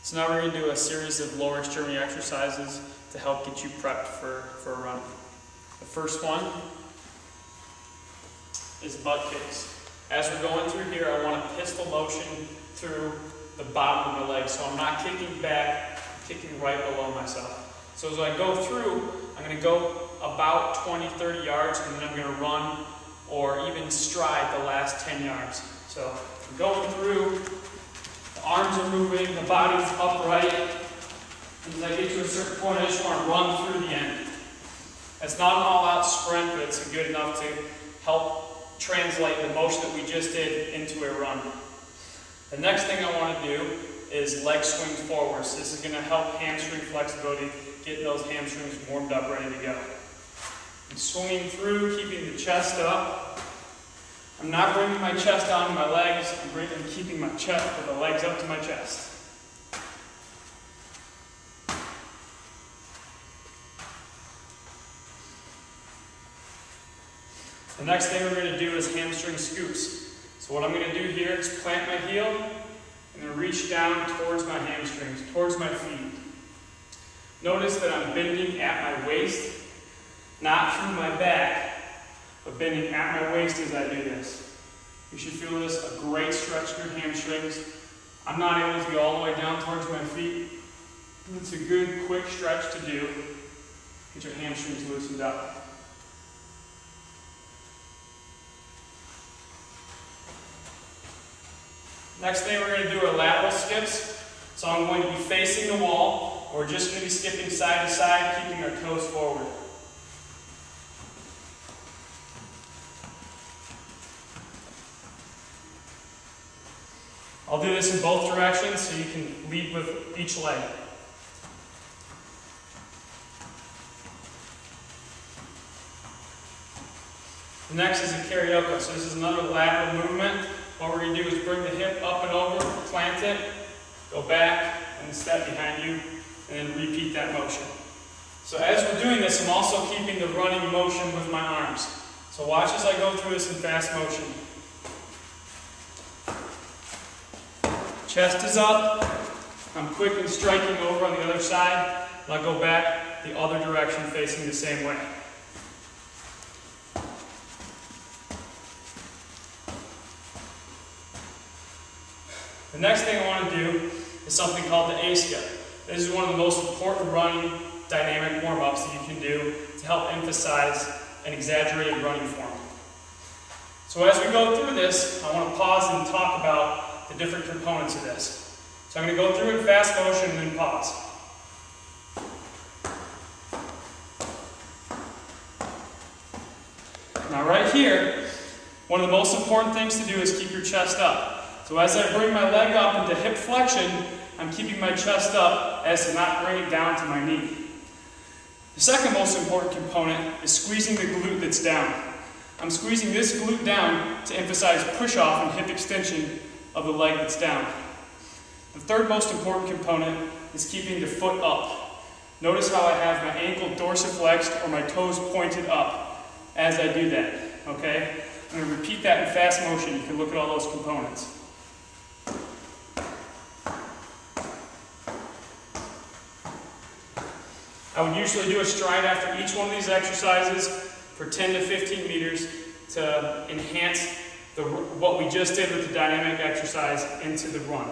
So now we're going to do a series of lower extremity exercises to help get you prepped for a run. The first one is butt kicks. As we're going through here, I want a pistol motion through the bottom of my leg. So I'm not kicking back, I'm kicking right below myself. So as I go through, I'm going to go about 20-30 yards, and then I'm going to run or even stride the last 10 yards. So I'm going through, the arms are moving, the body's upright. And as I get to a certain point, I just want to run through the end. It's not an all-out sprint, but it's good enough to help translate the motion that we just did into a run. The next thing I want to do is leg swings forward. So this is going to help hamstring flexibility, getting those hamstrings warmed up, ready to go. I'm swinging through, keeping the chest up. I'm not bringing my chest down to my legs. I'm keeping my chest with the legs up to my chest. The next thing we're going to do is hamstring scoops. So what I'm going to do here is plant my heel and then reach down towards my hamstrings, towards my feet. Notice that I'm bending at my waist, not through my back, but bending at my waist as I do this. You should feel this, a great stretch in your hamstrings. I'm not able to go all the way down towards my feet. It's a good, quick stretch to do. Get your hamstrings loosened up. Next thing, we're going to do our lateral skips. So I'm going to be facing the wall. We're just going to be skipping side to side, keeping our toes forward. I'll do this in both directions so you can lead with each leg. The next is a karaoke. So this is another lateral movement. What we're going to do is bring the hip up and over, plant it, go back, and step behind you, and then repeat that motion. So as we're doing this, I'm also keeping the running motion with my arms. So watch as I go through this in fast motion. Chest is up. I'm quickly striking over on the other side, and I'll go back the other direction facing the same way. The next thing I want to do is something called the A-skip. This is one of the most important running dynamic warm-ups that you can do to help emphasize an exaggerated running form. So as we go through this, I want to pause and talk about the different components of this. So I'm going to go through in fast motion and then pause. Now right here, one of the most important things to do is keep your chest up. So as I bring my leg up into hip flexion, I'm keeping my chest up as to not bring it down to my knee. The second most important component is squeezing the glute that's down. I'm squeezing this glute down to emphasize push-off and hip extension of the leg that's down. The third most important component is keeping the foot up. Notice how I have my ankle dorsiflexed or my toes pointed up as I do that. Okay? I'm going to repeat that in fast motion. You can look at all those components. I would usually do a stride after each one of these exercises for 10 to 15 meters to enhance what we just did with the dynamic exercise into the run.